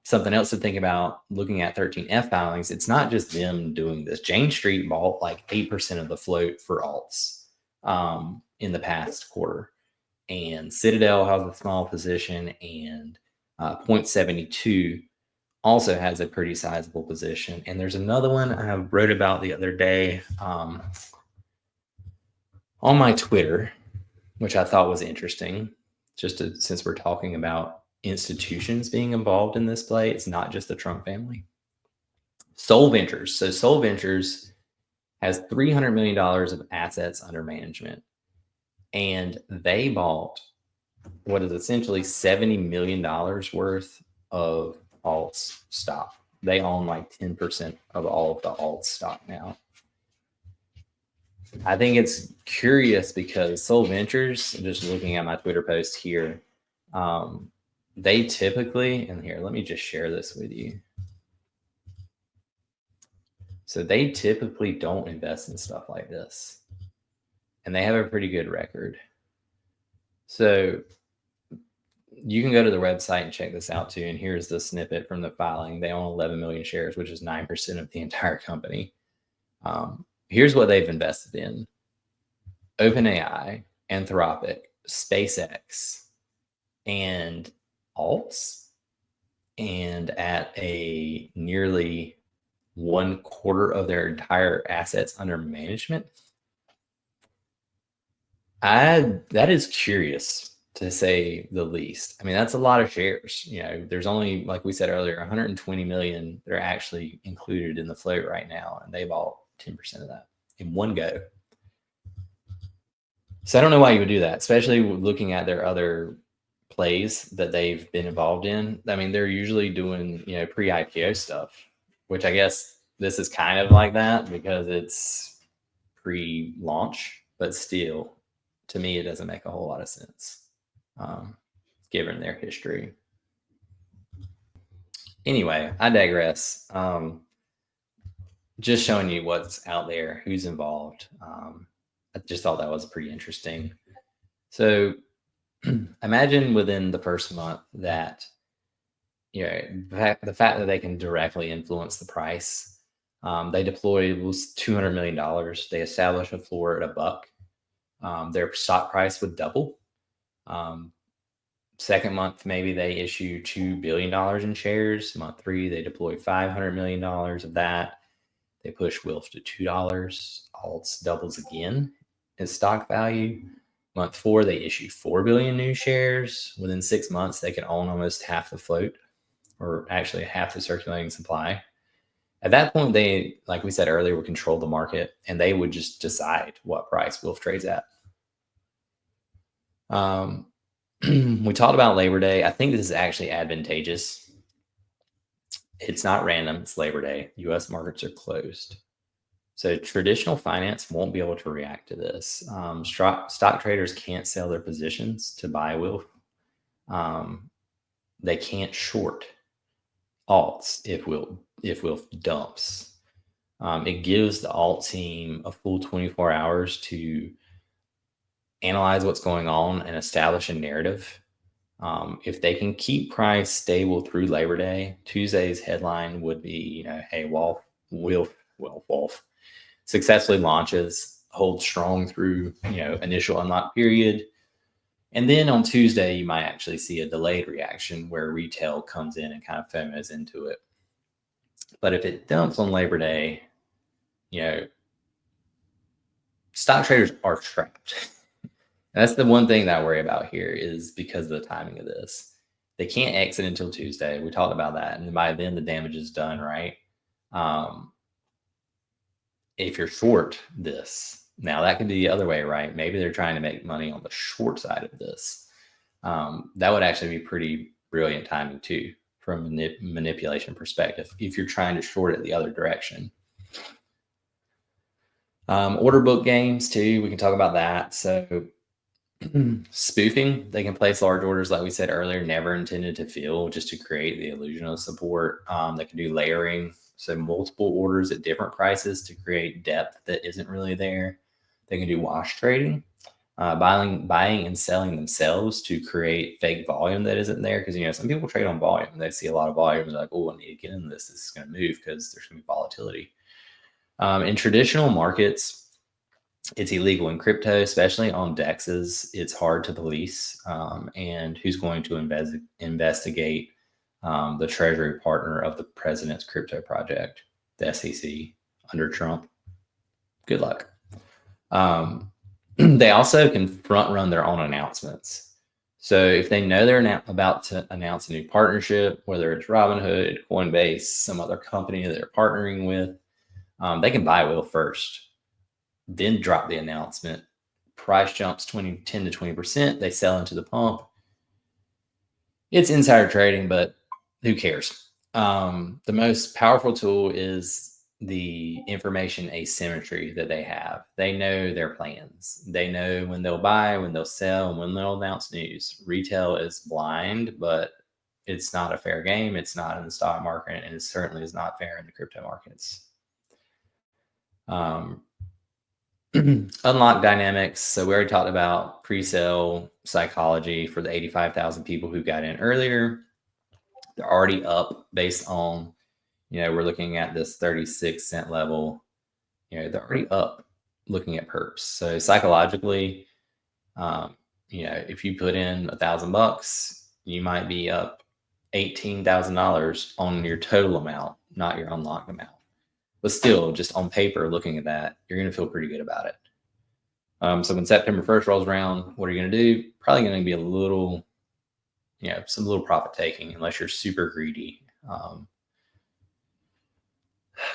Speaker 1: Something else to think about looking at 13F filings, it's not just them doing this. Jane Street bought like 8% of the float for alts in the past quarter. And Citadel has a small position, and .72 also has a pretty sizable position. And there's another one I wrote about the other day on my Twitter, which I thought was interesting, since we're talking about institutions being involved in this play. It's not just the Trump family. Soul Ventures. So Soul Ventures has $300 million of assets under management, and they bought what is essentially $70 million worth of alts stock. They own like 10% of all of the alts stock now. I think it's curious because Soul Ventures, just looking at my Twitter post here, um, they typically, and here, let me just share this with you. So they typically don't invest in stuff like this, and they have a pretty good record. So you can go to the website and check this out too. And here's the snippet from the filing. They own 11 million shares, which is 9% of the entire company. Here's what they've invested in: OpenAI, Anthropic, SpaceX, and ALTS. And at a nearly 1/4 of their entire assets under management. That is curious to say the least. I mean, that's a lot of shares. There's only, like we said earlier, 120 million that are actually included in the float right now, and they bought 10% of that in one go. So I don't know why you would do that, especially looking at their other plays that they've been involved in. I mean, they're usually doing, pre-IPO stuff, which I guess this is kind of like that because it's pre-launch, but still, to me, it doesn't make a whole lot of sense, given their history. Anyway, I digress. Just showing you what's out there, who's involved. I just thought that was pretty interesting. So imagine within the first month that, the fact that they can directly influence the price. They deployed was $200 million. They established a floor at $1. Their stock price would double. Second month, maybe they issue $2 billion in shares. Month 3, they deploy $500 million of that. They push WILF to $2. ALTS doubles again in stock value. Month 4, they issue 4 billion new shares. Within 6 months, they can own almost half the float, or actually half the circulating supply. At that point, they, like we said earlier, would control the market, and they would just decide what price WILF trades at. We talked about Labor Day. I think this is actually advantageous. It's not random. It's Labor Day. U.S. markets are closed. So traditional finance won't be able to react to this. Stock traders can't sell their positions to buy WILF. They can't short ALTS if WILF dumps. It gives the alt team a full 24 hours to analyze what's going on and establish a narrative. If they can keep price stable through Labor Day, Tuesday's headline would be, hey, WILF successfully launches, holds strong through, initial unlock period. And then on Tuesday, you might actually see a delayed reaction where retail comes in and kind of FOMOs into it. But if it dumps on Labor Day, stock traders are trapped. That's the one thing that I worry about here, is because of the timing of this. They can't exit until Tuesday. We talked about that. And by then, the damage is done, right? If you're short this, now that could be the other way, right? Maybe they're trying to make money on the short side of this. That would actually be pretty brilliant timing too, from a manipulation perspective, if you're trying to short it the other direction. Order book games too, we can talk about that. So spoofing, they can place large orders, like we said earlier, never intended to fill, just to create the illusion of support. They can do layering, so multiple orders at different prices to create depth that isn't really there. They can do wash trading, buying and selling themselves to create fake volume that isn't there. Because some people trade on volume. They see a lot of volume and they're like, oh, I need to get into this. This is going to move because there's going to be volatility. In traditional markets, it's illegal. In crypto, especially on DEXs, it's hard to police. And who's going to investigate the Treasury partner of the president's crypto project, the SEC, under Trump? Good luck. They also can front run their own announcements. So if they know they're about to announce a new partnership, whether it's Robinhood, Coinbase, some other company that they're partnering with, they can buy WILF first, then drop the announcement. Price jumps 10 to 20%. They sell into the pump. It's insider trading, but who cares? The most powerful tool is the information asymmetry that they have. They know their plans. They know when they'll buy, when they'll sell, and when they'll announce news. Retail is blind, but it's not a fair game. It's not in the stock market, and it certainly is not fair in the crypto markets. Um, unlock dynamics. So we already talked about pre-sale psychology for the 85,000 people who got in earlier. They're already up based on, we're looking at this 36 cent level. They're already up looking at perps. So psychologically, if you put in $1,000, you might be up $18,000 on your total amount, not your unlocked amount. But still, just on paper, looking at that, you're going to feel pretty good about it. So when September 1st rolls around, what are you going to do? Probably going to be a little, some little profit taking, unless you're super greedy.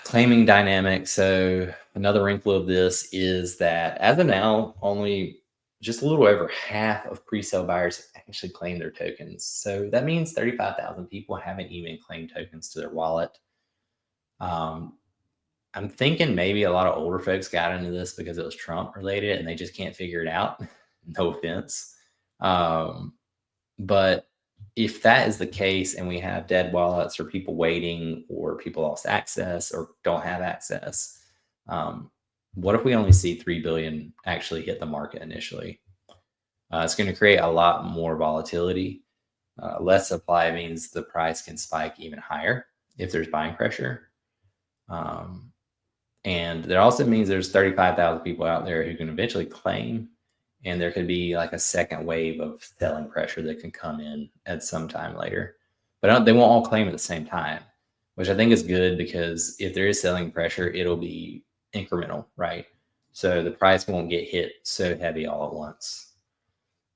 Speaker 1: Claiming dynamic. So another wrinkle of this is that as of now, only just a little over half of pre-sale buyers actually claim their tokens. So that means 35,000 people haven't even claimed tokens to their wallet. I'm thinking maybe a lot of older folks got into this because it was Trump related and they just can't figure it out. No offense. But if that is the case and we have dead wallets or people waiting or people lost access or don't have access, what if we only see 3 billion actually hit the market initially? It's going to create a lot more volatility. Less supply means the price can spike even higher if there's buying pressure. And that also means there's 35,000 people out there who can eventually claim, and there could be like a second wave of selling pressure that can come in at some time later. But they won't all claim at the same time, which I think is good, because if there is selling pressure, it'll be incremental, right? So the price won't get hit so heavy all at once.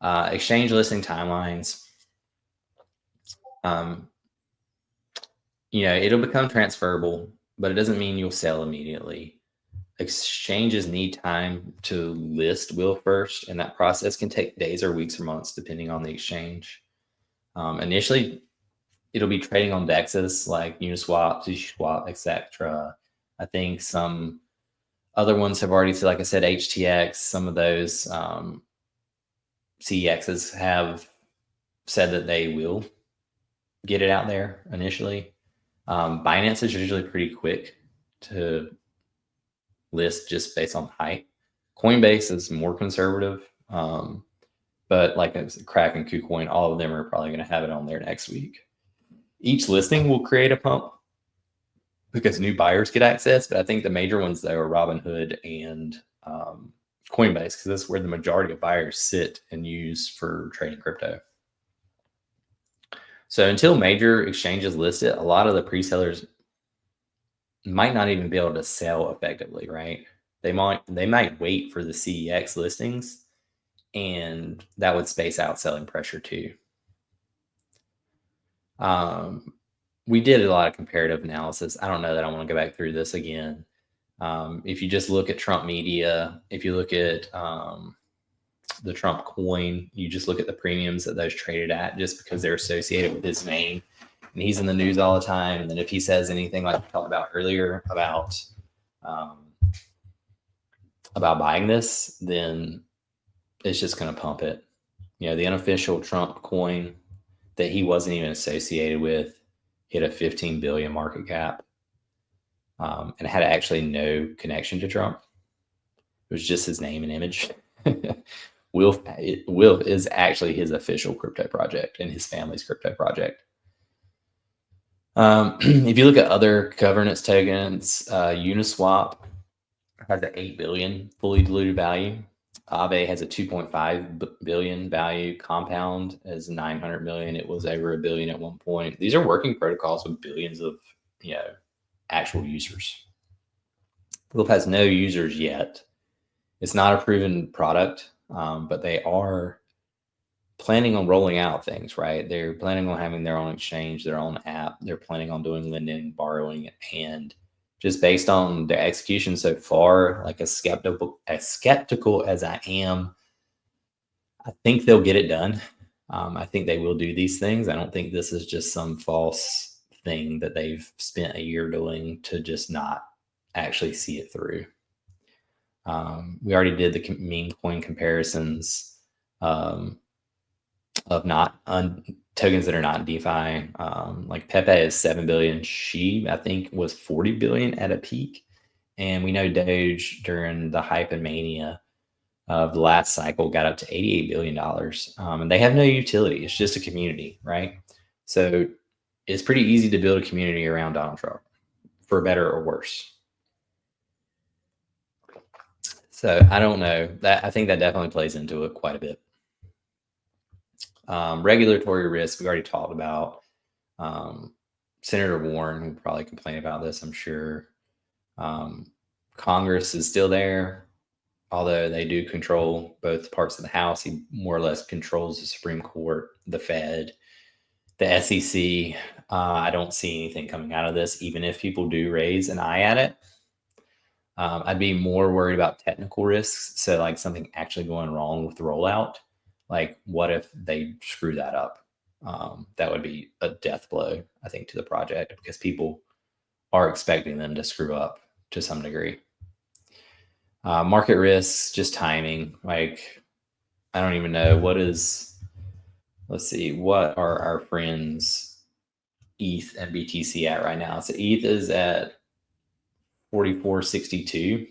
Speaker 1: Exchange listing timelines. It'll become transferable, but it doesn't mean you'll sell immediately. Exchanges need time to list will first, and that process can take days or weeks or months depending on the exchange. Initially, it'll be trading on DEXs like Uniswap, ZSwap, etc. I think some other ones have already said, like I said, HTX. Some of those CEXs have said that they will get it out there initially. Binance is usually pretty quick to list just based on height. Coinbase is more conservative, but like Kraken, KuCoin, all of them are probably going to have it on there next week. Each listing will create a pump because new buyers get access, but I think the major ones though are Robinhood and Coinbase, because that's where the majority of buyers sit and use for trading crypto. So until major exchanges list it, a lot of the pre-sellers might not even be able to sell effectively, right? They might wait for the CEX listings, and that would space out selling pressure too. We did a lot of comparative analysis. I don't know that I want to go back through this again. If you just look at Trump media, if you look at the Trump coin, you just look at the premiums that those traded at just because they're associated with his name. And he's in the news all the time. And then if he says anything like we talked about earlier about buying this, then it's just going to pump it. The unofficial Trump coin that he wasn't even associated with hit a 15 billion market cap, and had actually no connection to Trump. It was just his name and image. Wilf is actually his official crypto project and his family's crypto project. If you look at other governance tokens, Uniswap has an 8 billion fully diluted value. Aave has a 2.5 billion value. Compound is 900 million. It was over $1 billion at one point. These are working protocols with billions of actual users. Wilf has no users yet. It's not a proven product, but they are planning on rolling out things, right? They're planning on having their own exchange, their own app. They're planning on doing lending, borrowing, and just based on their execution so far, like as skeptical as I am, I think they'll get it done. I think they will do these things. I don't think this is just some false thing that they've spent a year doing to just not actually see it through. We already did the meme coin comparisons um, of not tokens that are not DeFi. Like Pepe is 7 billion. She, I think, was 40 billion at a peak. And we know Doge during the hype and mania of the last cycle got up to $88 billion. And they have no utility. It's just a community, right? So it's pretty easy to build a community around Donald Trump, for better or worse. So I don't know. That I think that definitely plays into it quite a bit. Regulatory risk, we already talked about. Um, Senator Warren will probably complain about this, I'm sure. Um, Congress is still there, although they do control both parts of the House. He more or less controls the Supreme Court, the Fed, the SEC. I don't see anything coming out of this, even if people do raise an eye at it. I'd be more worried about technical risks. So, like something actually going wrong with the rollout. Like, what if they screw that up? That would be a death blow, I think, to the project because people are expecting them to screw up to some degree. Market risks, just timing. Like, I don't even know what is. Let's see, what are our friends ETH and BTC at right now? So ETH is at 44.62.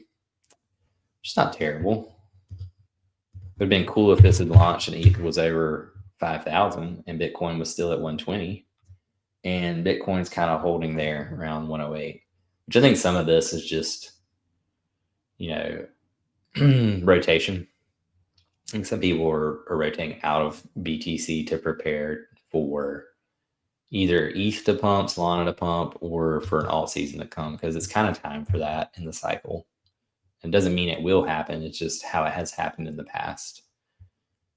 Speaker 1: It's not terrible. It would have been cool if this had launched and ETH was over 5,000 and Bitcoin was still at 120. And Bitcoin's kind of holding there around 108, which I think some of this is just, you know, rotation. I think some people are rotating out of BTC to prepare for either ETH to pump, Solana to pump, or for an alt season to come because it's kind of time for that in the cycle. It doesn't mean it will happen. It's just how it has happened in the past.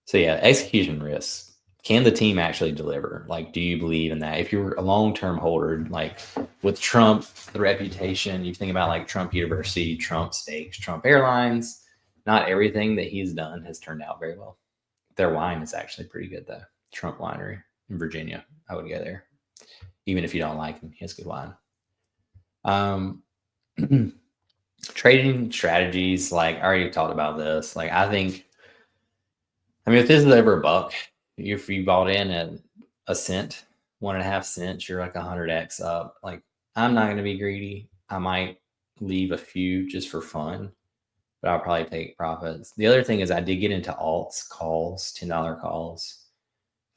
Speaker 1: So yeah, execution risks. Can the team actually deliver? Like, do you believe in that? If you're a long-term holder, like with Trump, the reputation, you think about like Trump University, Trump Steaks, Trump Airlines, not everything that he's done has turned out very well. Their wine is actually pretty good though. Trump Winery in Virginia. I would go there. Even if you don't like him, he has good wine. Trading strategies, like I already talked about this. Like I think if this is over a buck, if you bought in at a cent, 1.5 cents, you're like 100x up. Like, I'm not going to be greedy. I might leave a few just for fun, but I'll probably take profits. The other thing is, I did get into ALTS calls, $10 calls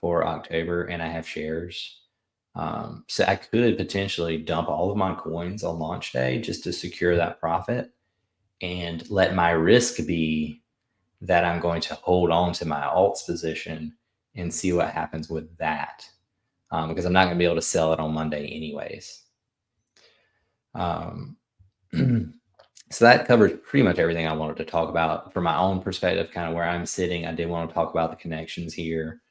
Speaker 1: for October, and I have shares. So I could potentially dump all of my coins on launch day just to secure that profit and let my risk be that I'm going to hold on to my alts position and see what happens with that. Because I'm not going to be able to sell it on Monday anyways. So that covers pretty much everything I wanted to talk about from my own perspective, kind of where I'm sitting. I did want to talk about the connections here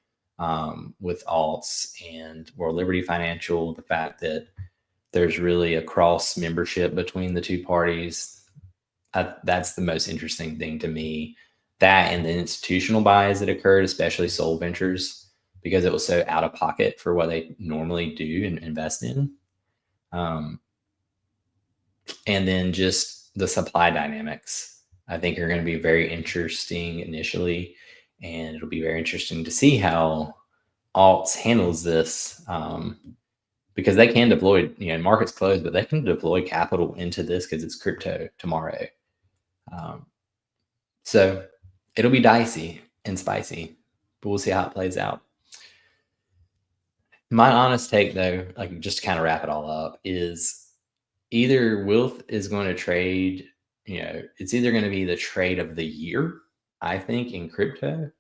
Speaker 1: with alts and World Liberty Financial, the fact that there's really a cross membership between the two parties. That's the most interesting thing to me. That and the institutional buys that occurred, especially Soul Ventures, because it was so out of pocket for what they normally do and invest in. And then just the supply dynamics, I think are going to be very interesting initially. And it'll be very interesting to see how alts handles this because they can deploy, markets closed, but they can deploy capital into this because it's crypto tomorrow. So it'll be dicey and spicy, but we'll see how it plays out. My honest take, though, like just to kind of wrap it all up, is either Wilf is going to trade, it's either going to be the trade of the year, I think, in crypto,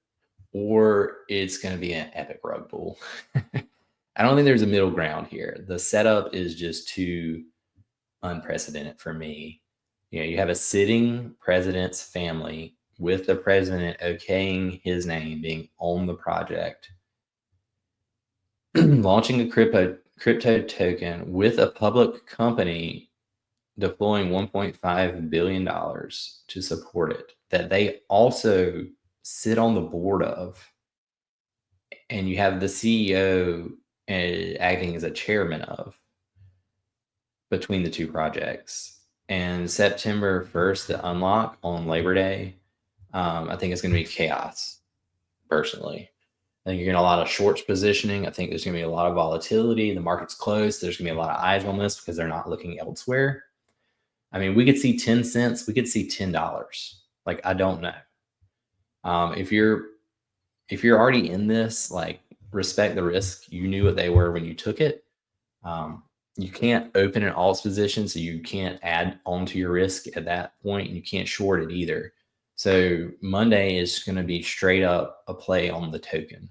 Speaker 1: or it's going to be an epic rug pull. I don't think there's a middle ground here. The setup is just too unprecedented for me. You have a sitting president's family with the president okaying his name being on the project, launching a crypto token with a public company deploying $1.5 billion to support it, that they also sit on the board of, and you have the CEO acting as a chairman of, between the two projects. And September 1st, the unlock on Labor Day, I think it's going to be chaos, personally. I think you're getting a lot of shorts positioning. I think there's going to be a lot of volatility. The market's closed. There's going to be a lot of eyes on this because they're not looking elsewhere. I mean, we could see 10 cents. We could see $10. Like, I don't know. If you're already in this, like, respect the risk. You knew what they were when you took it. Um, you can't open an alts position, so you can't add onto your risk at that point, and you can't short it either. So Monday is going to be straight up a play on the token.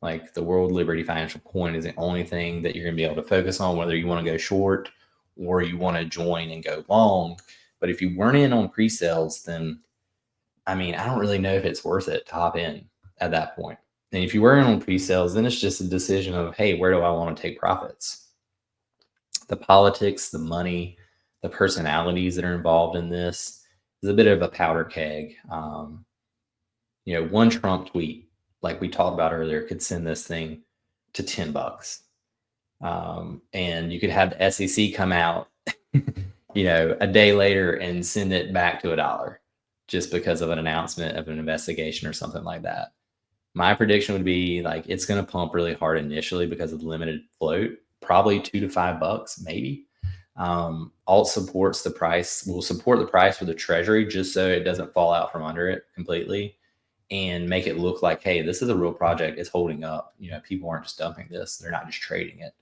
Speaker 1: Like, the World Liberty Financial Coin is the only thing that you're going to be able to focus on, whether you want to go short or you want to join and go long. But if you weren't in on pre-sales, then I mean, I don't really know if it's worth it to hop in at that point. And if you were in on pre-sales, then it's just a decision of, hey, where do I want to take profits? The politics, the money, the personalities that are involved in this is a bit of a powder keg. One Trump tweet, like we talked about earlier, could send this thing to $10. And you could have the SEC come out, a day later and send it back to $1 just because of an announcement of an investigation or something like that. My prediction would be like it's going to pump really hard initially because of the limited float, probably $2 to $5, maybe. Alt supports the price, will support the price for the Treasury just so it doesn't fall out from under it completely and make it look like, hey, this is a real project. It's holding up. People aren't just dumping this. They're not just trading it.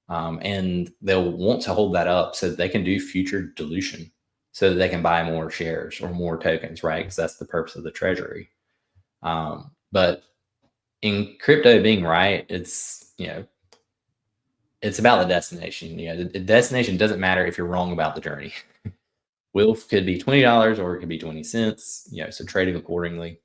Speaker 1: And they'll want to hold that up so that they can do future dilution so that they can buy more shares or more tokens, right? Because that's the purpose of the Treasury. But in crypto being right, it's about the destination. The destination doesn't matter if you're wrong about the journey. WILF could be $20 or it could be 20 cents, so trading accordingly.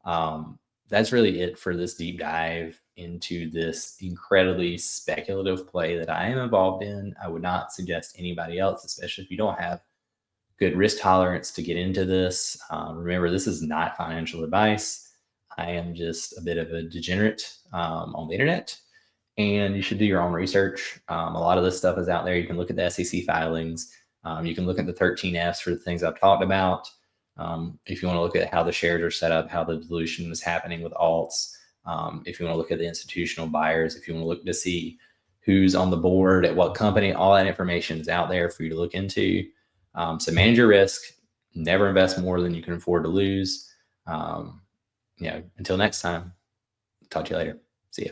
Speaker 1: That's really it for this deep dive into this incredibly speculative play that I am involved in. I would not suggest anybody else, especially if you don't have good risk tolerance, to get into this. Remember, this is not financial advice. I am just a bit of a degenerate on the internet, and you should do your own research. A lot of this stuff is out there. You can look at the SEC filings. You can look at the 13Fs for the things I've talked about. If you want to look at how the shares are set up, how the dilution is happening with alts, if you want to look at the institutional buyers, if you want to look to see who's on the board at what company, all that information is out there for you to look into. So manage your risk, never invest more than you can afford to lose. Until next time, talk to you later. See ya.